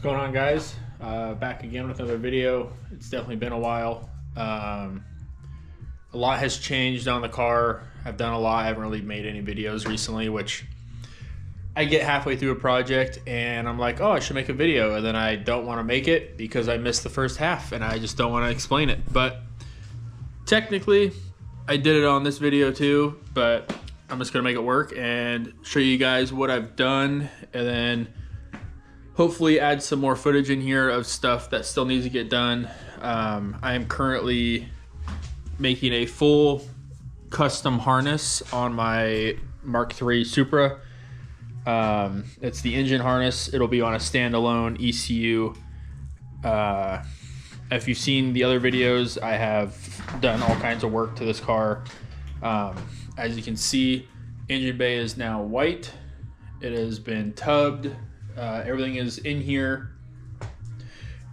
going on, guys? Back again with another video. It's definitely been a while. A lot has changed on the car. I've done a lot. I haven't really made any videos recently, which I get halfway through a project and I'm like, oh, I should make a video, and then I don't want to make it because I missed the first half and I just don't want to explain it. But technically I did it on this video too, but I'm just gonna make it work and show you guys what I've done, and then hopefully add some more footage in here of stuff that still needs to get done. I am currently making a full custom harness on my Mk3 Supra. It's the engine harness. It'll be on a standalone ECU. If you've seen the other videos, I have done all kinds of work to this car. As you can see, engine bay is now white. It has been tubbed. Everything is in here.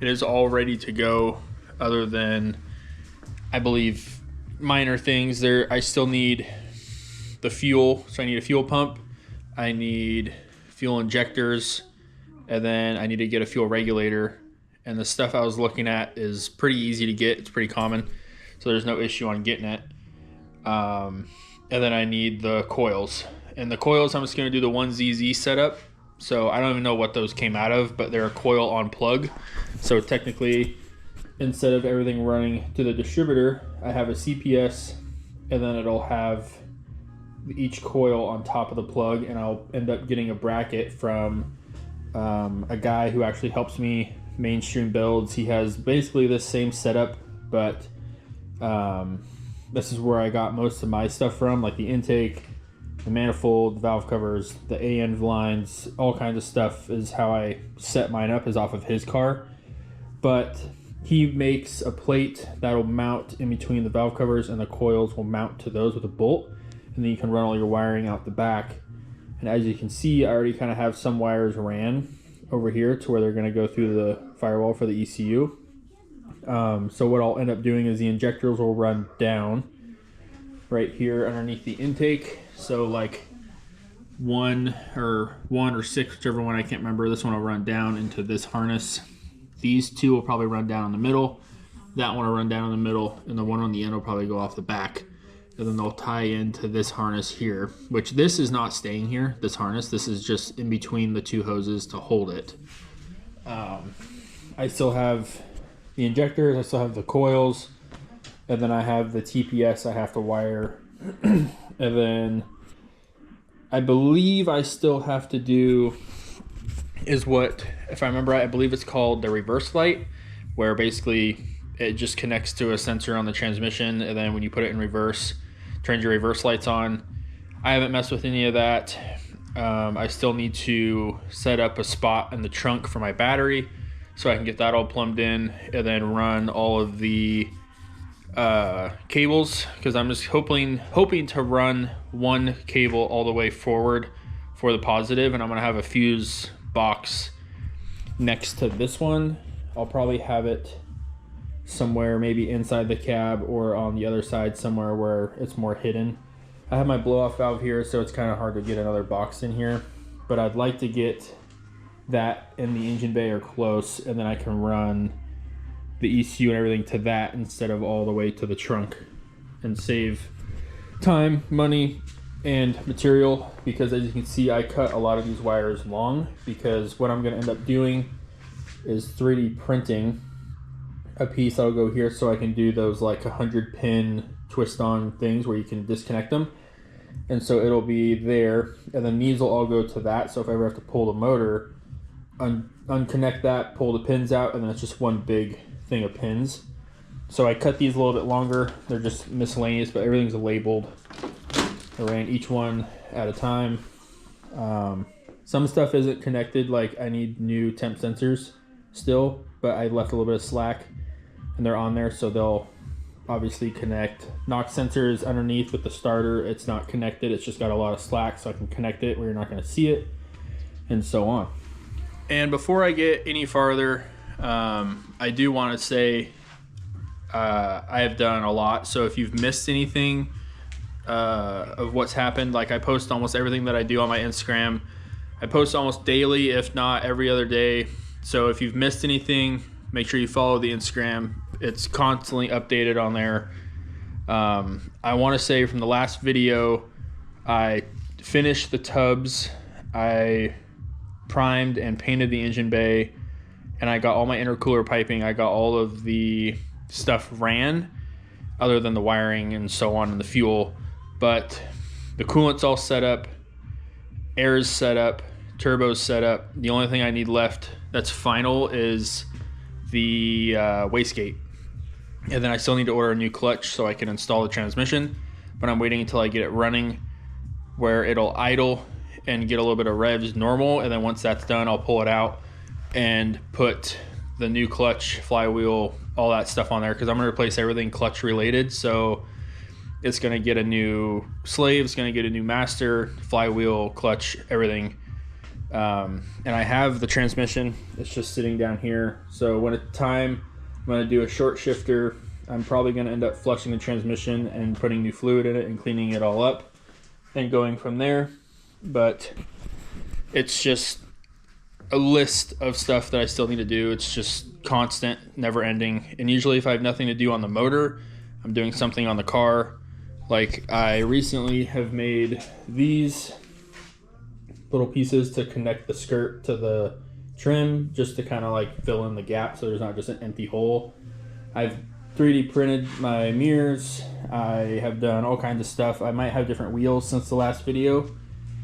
It is all ready to go, other than, I believe, minor things. There, I still need the fuel, so I need a fuel pump. I need fuel injectors, and then I need to get a fuel regulator. And the stuff I was looking at is pretty easy to get. It's pretty common, so there's no issue on getting it. And then I need the coils. And the coils, I'm just going to do the 1ZZ setup. So I don't even know what those came out of, but they're a coil on plug. So technically, instead of everything running to the distributor, I have a CPS, and then it'll have each coil on top of the plug, and I'll end up getting a bracket from a guy who actually helps me mainstream builds. He has basically this same setup, but this is where I got most of my stuff from, like the intake, the manifold, the valve covers, the AN lines, all kinds of stuff is how I set mine up, is off of his car. But he makes a plate that'll mount in between the valve covers, and the coils will mount to those with a bolt, and then you can run all your wiring out the back. And as you can see, I already kind of have some wires ran over here to where they're going to go through the firewall for the ECU. So what I'll end up doing is the injectors will run down right here underneath the intake. So like one or six, whichever one, I can't remember. This one will run down into this harness. These two will probably run down in the middle. That one will run down in the middle, and the one on the end will probably go off the back. And then they'll tie into this harness here, which this is not staying here, this harness. This is just in between the two hoses to hold it. I still have the injectors, I still have the coils, and then I have the TPS I have to wire. And then I believe I still have to do is what, if I remember right, I believe it's called the reverse light, where basically it just connects to a sensor on the transmission, and then when you put it in reverse, turns your reverse lights on. I haven't messed with any of that. I still need to set up a spot in the trunk for my battery so I can get that all plumbed in, and then run all of the cables, because I'm just hoping to run one cable all the way forward for the positive, and I'm gonna have a fuse box next to this one. I'll probably have it somewhere maybe inside the cab or on the other side somewhere where it's more hidden. I have my blow off valve here, so it's kind of hard to get another box in here, but I'd like to get that in the engine bay or close, and then I can run the ECU and everything to that instead of all the way to the trunk, and save time, money, and material. Because as you can see, I cut a lot of these wires long, because what I'm going to end up doing is 3D printing a piece that'll go here, so I can do those like 100 pin twist on things where you can disconnect them. And so it'll be there, and then these will all go to that, so if I ever have to pull the motor, unconnect that, pull the pins out, and then it's just one big thing of pins. So I cut these a little bit longer. They're just miscellaneous, but everything's labeled. I ran each one at a time. Some stuff isn't connected, like I need new temp sensors still, but I left a little bit of slack, and they're on there, so they'll obviously connect. Knock sensors underneath with the starter, it's not connected, it's just got a lot of slack, so I can connect it where you're not going to see it, and so on. And before I get any farther, I do want to say I have done a lot, so if you've missed anything of what's happened, like I post almost everything that I do on my Instagram. I post almost daily, if not every other day. So if you've missed anything, make sure you follow the Instagram. It's constantly updated on there. I want to say from the last video, I finished the tubs, I primed and painted the engine bay, and I got all my intercooler piping. I got all of the stuff ran, other than the wiring and so on and the fuel. But the coolant's all set up, air's set up, turbo's set up. The only thing I need left that's final is the wastegate. And then I still need to order a new clutch so I can install the transmission, but I'm waiting until I get it running where it'll idle and get a little bit of revs normal. And then once that's done, I'll pull it out and put the new clutch, flywheel, all that stuff on there, because I'm going to replace everything clutch related. So it's going to get a new slave, it's going to get a new master, flywheel, clutch, everything. And I have the transmission, it's just sitting down here. So when it's time, I'm going to do a short shifter. I'm probably going to end up flushing the transmission and putting new fluid in it and cleaning it all up and going from there. But it's just a list of stuff that I still need to do. It's just constant, never ending. And usually if I have nothing to do on the motor, I'm doing something on the car. Like I recently have made these little pieces to connect the skirt to the trim, just to kind of like fill in the gap so there's not just an empty hole. I've 3D printed my mirrors. I have done all kinds of stuff. I might have different wheels since the last video.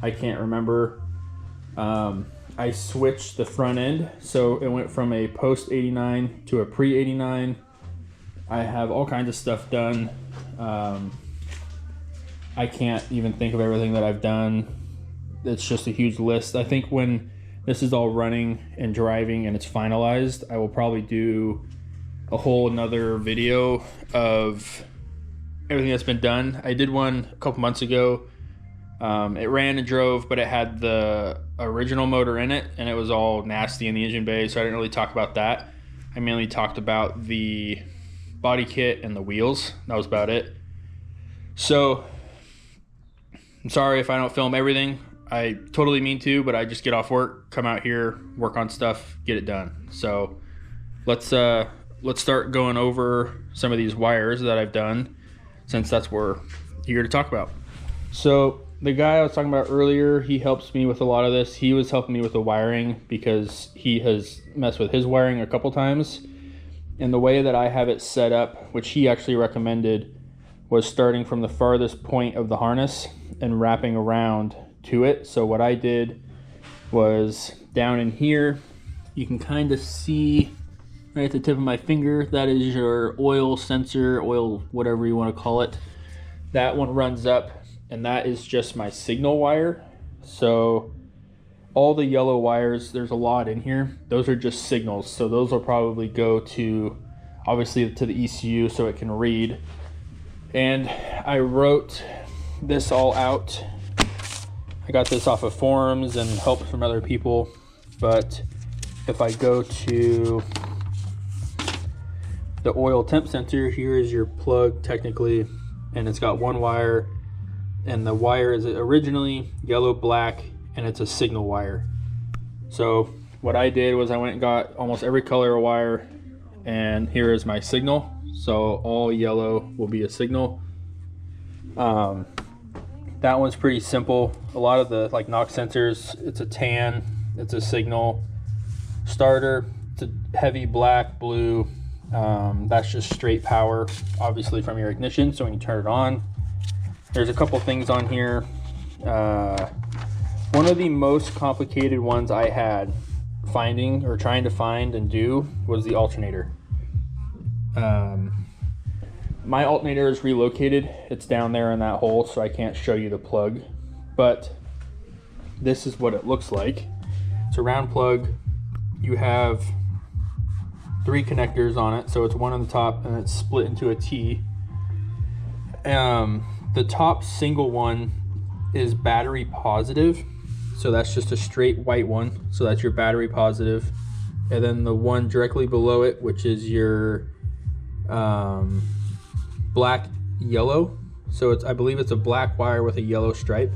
I can't remember. I switched the front end, so it went from a post 89 to a pre 89. I have all kinds of stuff done. I can't even think of everything that I've done. It's just a huge list. I think when this is all running and driving and it's finalized, I will probably do a whole another video of everything that's been done. I did one a couple months ago. It ran and drove, but it had the original motor in it and it was all nasty in the engine bay, so I didn't really talk about that. I mainly talked about the body kit and the wheels. That was about it. So I'm sorry if I don't film everything. I totally mean to, but I just get off work, come out here, work on stuff, get it done. So let's start going over some of these wires that I've done, since that's what we're here to talk about. So the guy I was talking about earlier, he helps me with a lot of this. He was helping me with the wiring because he has messed with his wiring a couple times. And the way that I have it set up, which he actually recommended, was starting from the farthest point of the harness and wrapping around to it. So what I did was down in here, you can kind of see right at the tip of my finger, that is your oil sensor, oil, whatever you want to call it. That one runs up, and that is just my signal wire. So all the yellow wires, there's a lot in here, those are just signals. So those will probably go to, obviously, to the ECU so it can read. And I wrote this all out. I got this off of forums and help from other people. But if I go to the oil temp sensor, here is your plug technically, and it's got one wire, and the wire is originally yellow black, and it's a signal wire. So what I did was I went and got almost every color of wire, and here is my signal. So all yellow will be a signal. That one's pretty simple. A lot of the like knock sensors, it's a tan, it's a signal. Starter, it's a heavy black, blue. That's just straight power, obviously from your ignition. So when you turn it on, there's a couple things on here. One of the most complicated ones I had finding or trying to find and do was the alternator. My alternator is relocated. It's down there in that hole, so I can't show you the plug, but this is what it looks like. It's a round plug. You have 3 connectors on it, so it's one on the top and it's split into a T. The top single one is battery positive, so that's just a straight white one, so that's your battery positive. And then the one directly below it, which is your black yellow, so it's, I believe it's a black wire with a yellow stripe,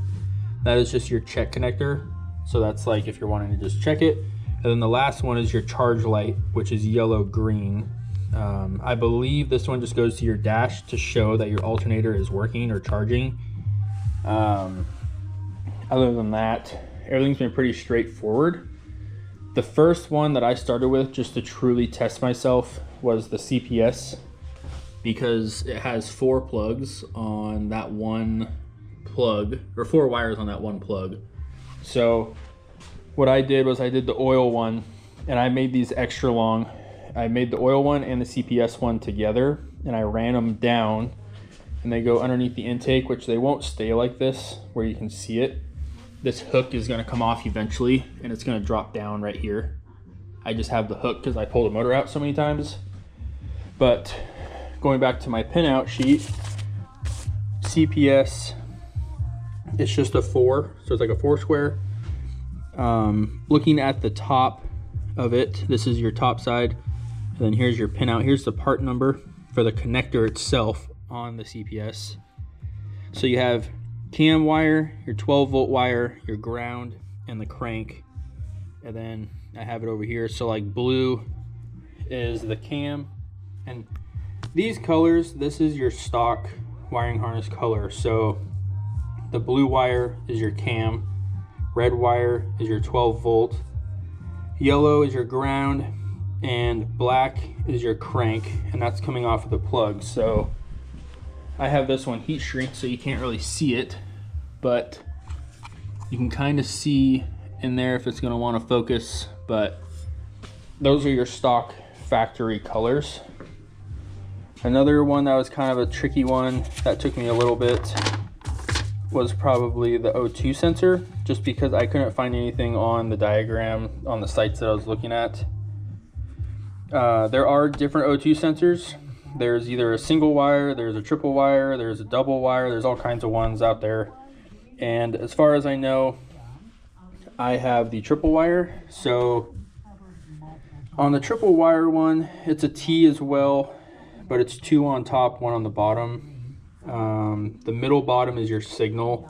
that is just your check connector. So that's like if you're wanting to just check it. And then the last one is your charge light, which is yellow green. I believe this one just goes to your dash to show that your alternator is working or charging. Other than that, everything's been pretty straightforward. The first one that I started with just to truly test myself was the CPS, because it has 4 plugs on that one plug, or 4 wires on that one plug. So what I did was I did the oil one, and I made these extra long. I made the oil one and the CPS one together, and I ran them down, and they go underneath the intake, which they won't stay like this where you can see it. This hook is going to come off eventually, and it's going to drop down right here. I just have the hook because I pulled the motor out so many times. But going back to my pinout sheet, CPS, it's just a 4, so it's like a 4 square. Looking at the top of it, this is your top side, and then here's your pinout. Here's the part number for the connector itself on the CPS. So you have cam wire, your 12-volt wire, your ground, and the crank. And then I have it over here. So like blue is the cam, and these colors, this is your stock wiring harness color. So the blue wire is your cam, red wire is your 12-volt, yellow is your ground, and black is your crank, and that's coming off of the plug. So I have this one heat shrink so you can't really see it, but you can kind of see in there if it's going to want to focus. But those are your stock factory colors. Another one that was kind of a tricky one that took me a little bit was probably the O2 sensor, just because I couldn't find anything on the diagram on the sites that I was looking at. There are different O2 sensors. There's either a single wire, there's a triple wire, there's a double wire, there's all kinds of ones out there. And as far as I know, I have the triple wire. So on the triple wire one, it's a T as well, but it's 2 on top, 1 on the bottom. The middle bottom is your signal,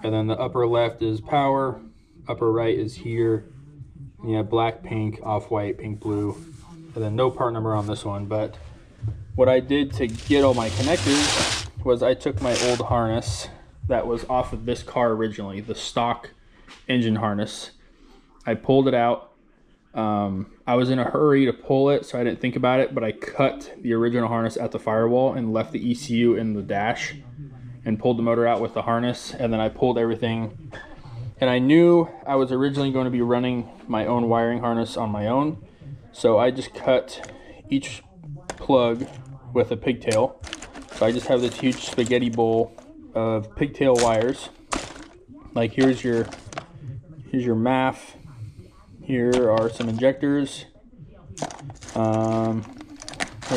and then the upper left is power, upper right is here. And you have black, pink, off-white, pink, blue, and then no part number on this one. But what I did to get all my connectors was I took my old harness that was off of this car originally, the stock engine harness. I pulled it out. I was in a hurry to pull it, so I didn't think about it, but I cut the original harness at the firewall and left the ECU in the dash and pulled the motor out with the harness, and then I pulled everything. And I knew I was originally going to be running my own wiring harness on my own, so I just cut each plug with a pigtail. So I just have this huge spaghetti bowl of pigtail wires. Like here's your MAF. Here are some injectors. There's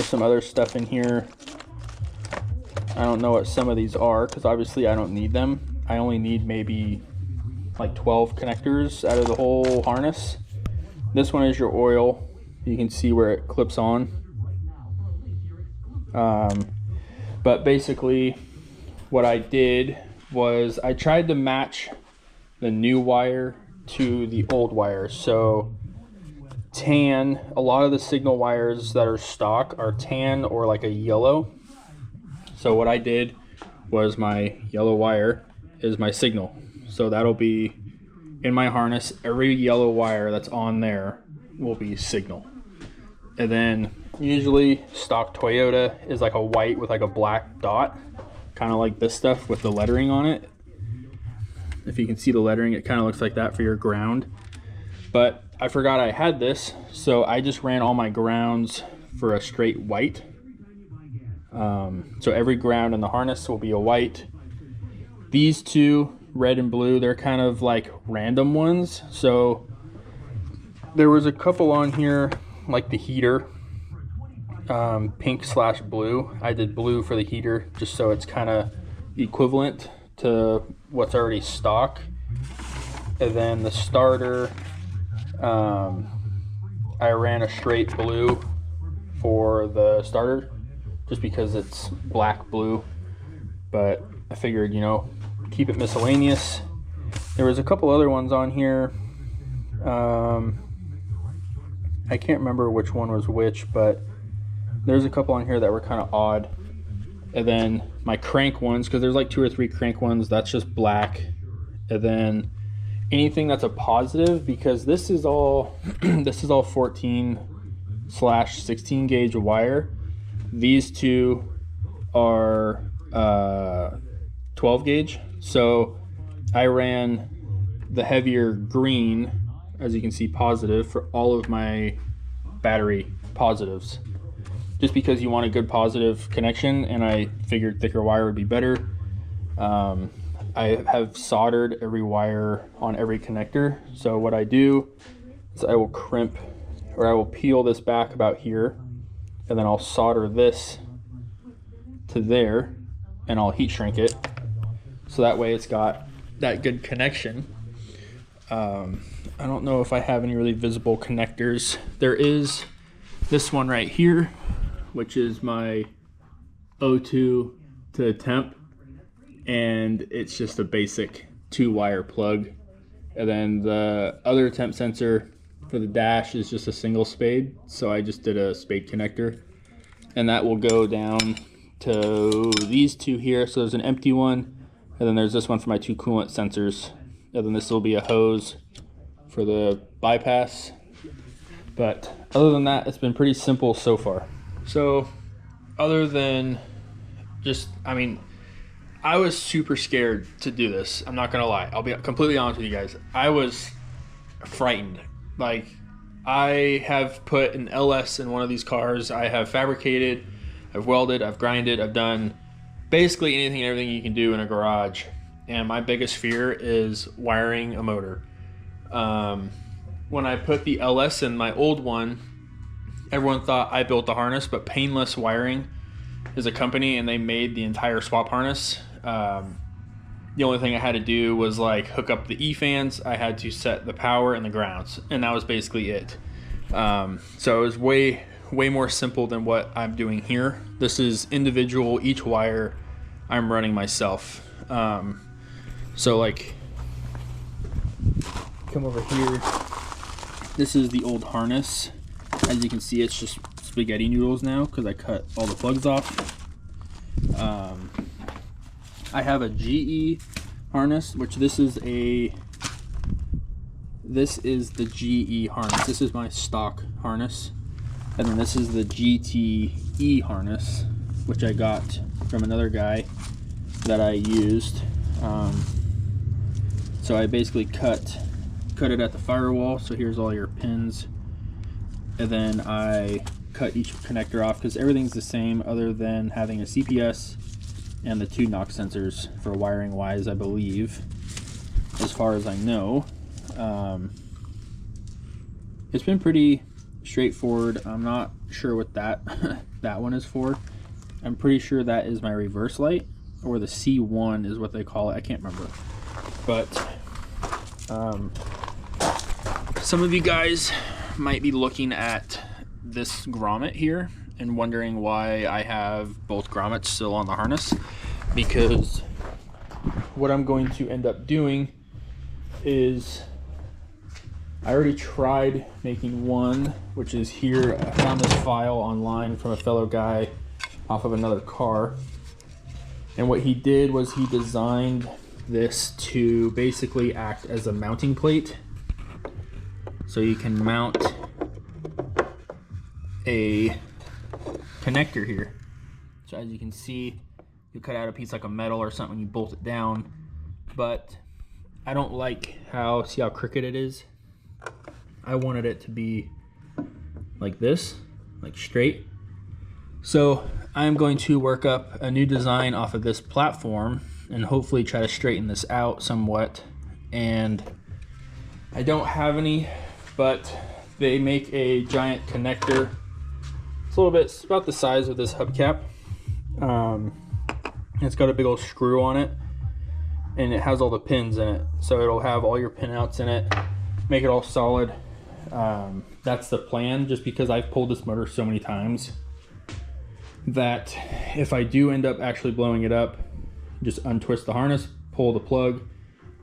some other stuff in here. I don't know what some of these are because obviously I don't need them. I only need maybe like 12 connectors out of the whole harness. This one is your oil. You can see where it clips on. But basically what I did was I tried to match the new wire to the old wire. So tan, a lot of the signal wires that are stock are tan or like a yellow. So what I did was my yellow wire is my signal. So that'll be in my harness. Every yellow wire that's on there will be signal. And then usually stock Toyota is like a white with like a black dot, kind of like this stuff with the lettering on it. If you can see the lettering, it kind of looks like that for your ground. But I forgot I had this, so I just ran all my grounds for a straight white. So every ground in the harness will be a white. These two, red and blue, they're kind of like random ones. So there was a couple on here, like the heater, pink/blue. I did blue for the heater just so it's kind of equivalent to what's already stock. And then the starter, I ran a straight blue for the starter just because it's black blue, but I figured, you know, keep it miscellaneous. There was a couple other ones on here. I can't remember which one was which, but there's a couple on here that were kind of odd. And then my crank ones, because there's like 2 or 3 crank ones, that's just black. And then anything that's a positive, because this is all this is all 14/16 gauge wire. These two are 12 gauge. So I ran the heavier green, as you can see, positive for all of my battery positives, just because you want a good positive connection, and I figured thicker wire would be better. I have soldered every wire on every connector. So what I do is I will crimp, or I will peel this back about here, and then I'll solder this to there, and I'll heat shrink it. So that way it's got that good connection. I don't know if I have any really visible connectors. There is this one right here, which is my O2 to temp, and it's just a basic 2-wire plug. And then the other temp sensor for the dash is just a single spade, so I just did a spade connector, and that will go down to these two here. So there's an empty one, and then there's this one for my 2 coolant sensors, and then this will be a hose for the bypass. But other than that, it's been pretty simple so far. So other than just, I mean, I was super scared to do this. I'm not gonna lie. I'll be completely honest with you guys. I was frightened. Like, I have put an LS in one of these cars. I have fabricated, I've welded, I've grinded, I've done basically anything and everything you can do in a garage. And my biggest fear is wiring a motor. When I put the LS in my old one, everyone thought I built the harness, but Painless Wiring is a company, and they made the entire swap harness. The only thing I had to do was like hook up the E-fans. I had to set the power and the grounds, and that was basically it. So it was way more simple than what I'm doing here. This is individual, each wire I'm running myself. So like, come over here. This is the old harness. As you can see, it's just spaghetti noodles now because I cut all the plugs off. I have a GE harness, which this is the GE harness. This is my stock harness. And then this is the GTE harness, which I got from another guy that I used. So I basically cut it at the firewall. So here's all your pins. And then I cut each connector off because everything's the same other than having a CPS and the 2 knock sensors for wiring wise, I believe, as far as I know. It's been pretty straightforward. I'm not sure what that that one is for. I'm pretty sure that is my reverse light, or the C1 is what they call it. I can't remember. But some of you guys might be looking at this grommet here and wondering why I have both grommets still on the harness, because what I'm going to end up doing is I already tried making one, which is here. I found this file online from a fellow guy off of another car, and what he did was he designed this to basically act as a mounting plate, so you can mount a connector here. So as you can see, you cut out a piece like a metal or something, you bolt it down, but I don't like see how crooked it is. I wanted it to be like this, like straight. So I'm going to work up a new design off of this platform and hopefully try to straighten this out somewhat. And I don't have any, but they make a giant connector. It's about the size of this hubcap. It's got a big old screw on it, and it has all the pins in it. So it'll have all your pinouts in it, make it all solid. That's the plan, just because I've pulled this motor so many times that if I do end up actually blowing it up, just untwist the harness, pull the plug,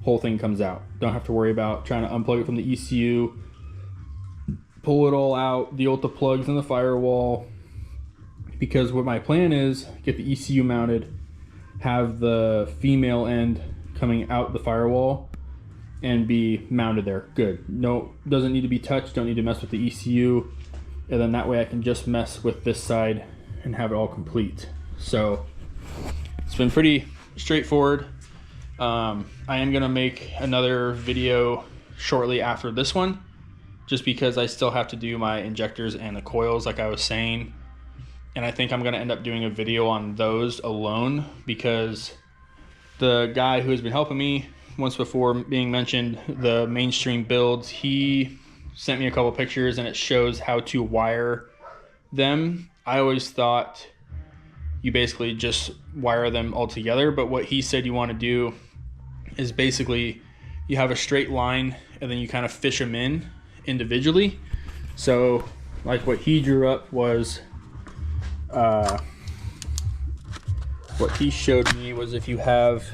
whole thing comes out. Don't have to worry about trying to unplug it from the ECU, pull it all out, deal with the plugs in the firewall, because what my plan is, get the ECU mounted, have the female end coming out the firewall and be mounted there. Good. No, doesn't need to be touched, don't need to mess with the ECU, and then that way I can just mess with this side and have it all complete. So it's been pretty straightforward. I am gonna make another video shortly after this one, just because I still have to do my injectors and the coils like I was saying. And I think I'm gonna end up doing a video on those alone, because the guy who has been helping me once before being mentioned, the mainstream builds, he sent me a couple pictures and it shows how to wire them. I always thought you basically just wire them all together, but what he said you want to do is basically you have a straight line and then you kind of fish them in individually. So like what he drew up was what he showed me was, if you have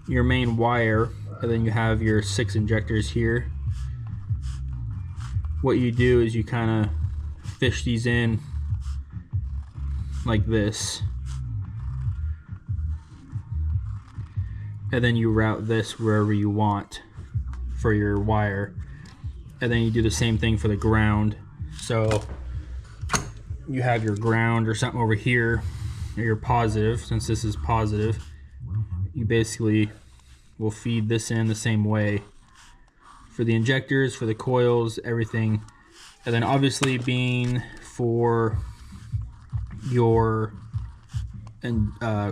your main wire and then you have your 6 injectors here, what you do is you kind of fish these in like this, and then you route this wherever you want for your wire, and then you do the same thing for the ground. So you have your ground or something over here, or your positive, since this is positive, you basically will feed this in the same way for the injectors, for the coils, everything. And then obviously being for your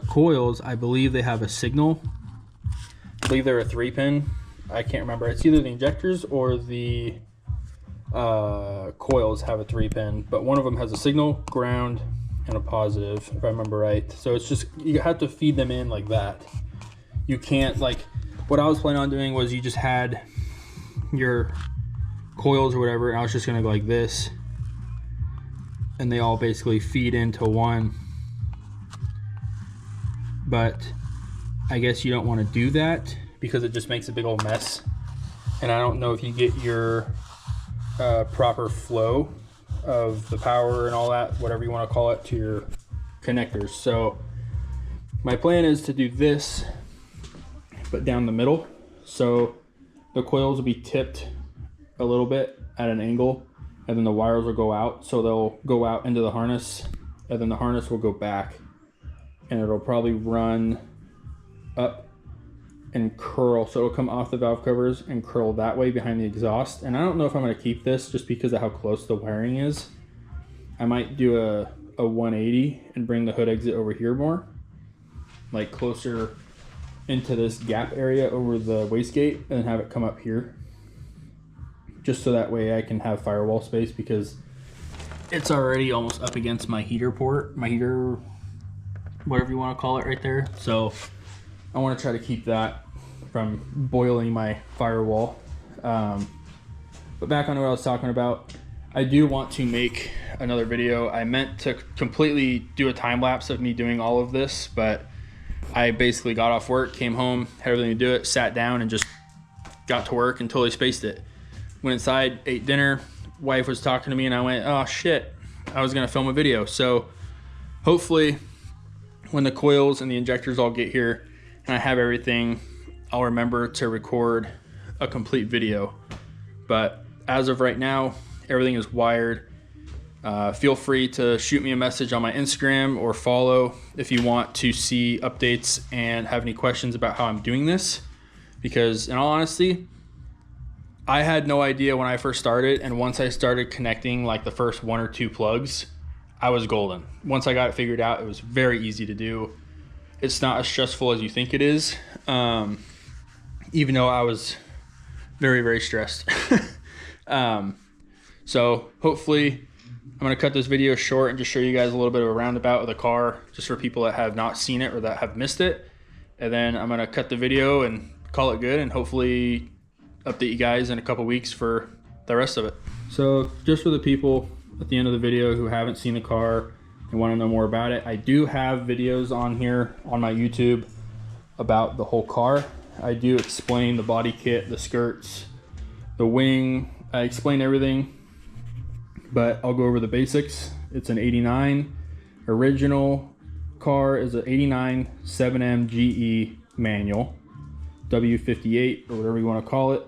coils, I believe they have a signal. I believe they're a 3-pin. I can't remember. It's either the injectors or the coils have a 3-pin, but one of them has a signal, ground, and a positive, if I remember right. So it's just, you have to feed them in like that. You can't, like, what I was planning on doing was you just had your coils or whatever, and I was just gonna go like this, and they all basically feed into one. But I guess you don't want to do that because it just makes a big old mess, and I don't know if you get your proper flow of the power and all that, whatever you want to call it, to your connectors. So my plan is to do this, but down the middle, so the coils will be tipped a little bit at an angle, and then the wires will go out, so they'll go out into the harness, and then the harness will go back, and it'll probably run up and curl, so it'll come off the valve covers and curl that way behind the exhaust. And I don't know if I'm going to keep this just because of how close the wiring is. I might do a 180 and bring the hood exit over here more, like closer into this gap area over the wastegate, and then have it come up here, just so that way I can have firewall space, because it's already almost up against my heater port, my heater, whatever you want to call it, right there. So I want to try to keep that from boiling my firewall. But back on what I was talking about, I do want to make another video. I meant to completely do a time lapse of me doing all of this, but I basically got off work, came home, had everything to do it, sat down and just got to work and totally spaced it. Went inside, ate dinner, wife was talking to me, and I went, oh shit, I was gonna film a video. So hopefully when the coils and the injectors all get here and I have everything, I'll remember to record a complete video. But as of right now, everything is wired. Feel free to shoot me a message on my Instagram or follow if you want to see updates and have any questions about how I'm doing this, because in all honesty, I had no idea when I first started, and once I started connecting like the first 1 or 2 plugs, I was golden. Once I got it figured out, it was very easy to do. It's not as stressful as you think it is, even though I was very, very stressed. So hopefully I'm going to cut this video short and just show you guys a little bit of a roundabout of the car, just for people that have not seen it or that have missed it. And then I'm going to cut the video and call it good, and hopefully update you guys in a couple weeks for the rest of it. So just for the people at the end of the video who haven't seen the car and want to know more about it, I do have videos on here on my YouTube about the whole car. I do explain the body kit, the skirts, the wing, I explained everything, but I'll go over the basics. It's an 89. Original car is an 89 7M GE manual, W58 or whatever you want to call it.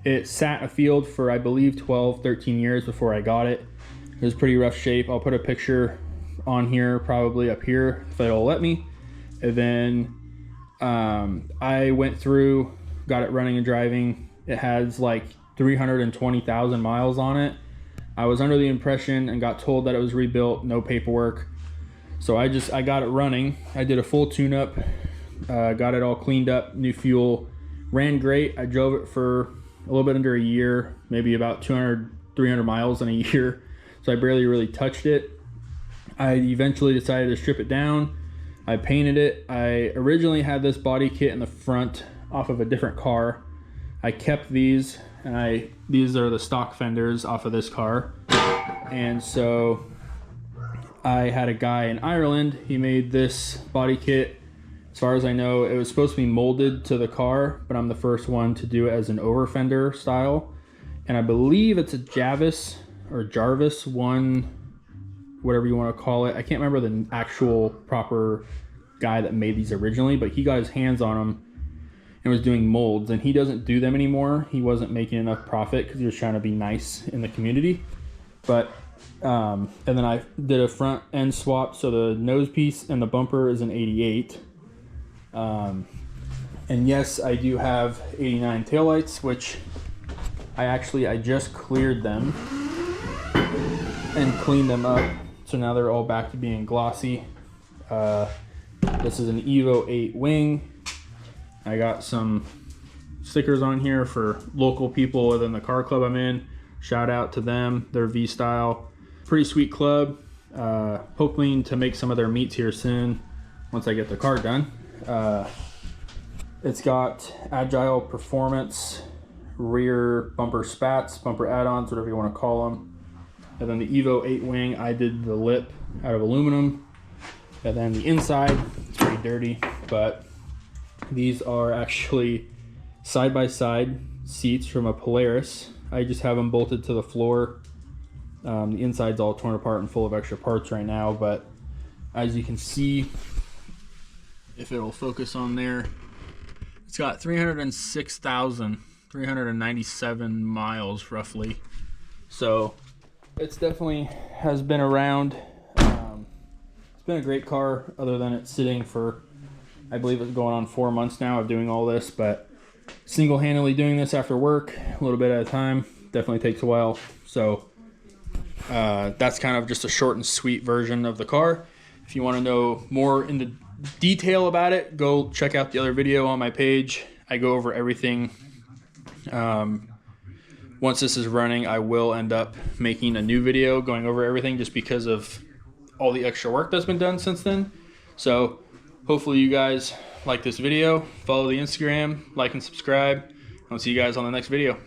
It sat in a field for, I believe, 12, 13 years before I got it. It was pretty rough shape. I'll put a picture on here, probably up here, if it'll let me. And then I went through, got it running and driving. It has like 320,000 miles on it. I was under the impression and got told that it was rebuilt, no paperwork. So I got it running. I did a full tune-up, got it all cleaned up, new fuel, ran great. I drove it for a little bit under a year, maybe about 200, 300 miles in a year. So I barely really touched it. I eventually decided to strip it down. I painted it. I originally had this body kit in the front off of a different car. I kept these, and these are the stock fenders off of this car. And so I had a guy in Ireland. He made this body kit. As far as I know, it was supposed to be molded to the car, but I'm the first one to do it as an over fender style. And I believe it's a Jarvis one, whatever you want to call it. I can't remember the actual proper guy that made these originally, but he got his hands on them and was doing molds, and he doesn't do them anymore. He wasn't making enough profit because he was trying to be nice in the community. But and then I did a front end swap, so the nose piece and the bumper is an 88. And yes, I do have 89 taillights, which I just cleared them and cleaned them up. So now they're all back to being glossy. This is an Evo 8 wing. I got some stickers on here for local people within the car club I'm in. Shout out to them. They're V-Style. Pretty sweet club. Hoping to make some of their meets here soon once I get the car done. It's got Agile Performance rear bumper spats, bumper add-ons, whatever you want to call them. And then the Evo 8 wing, I did the lip out of aluminum. And then the inside, it's pretty dirty, but these are actually side-by-side seats from a Polaris. I just have them bolted to the floor. The inside's all torn apart and full of extra parts right now, but as you can see, if it will focus on there, it's got 306,397 miles roughly. So it's definitely has been around. It's been a great car, other than it's sitting for, I believe it's going on 4 months now of doing all this, but single-handedly doing this after work, a little bit at a time, definitely takes a while. So that's kind of just a short and sweet version of the car. If you want to know more in the detail about it, go check out the other video on my page. I go over everything. Once this is running, I will end up making a new video going over everything, just because of all the extra work that's been done since then. So hopefully you guys like this video. Follow the Instagram, like and subscribe. I'll see you guys on the next video.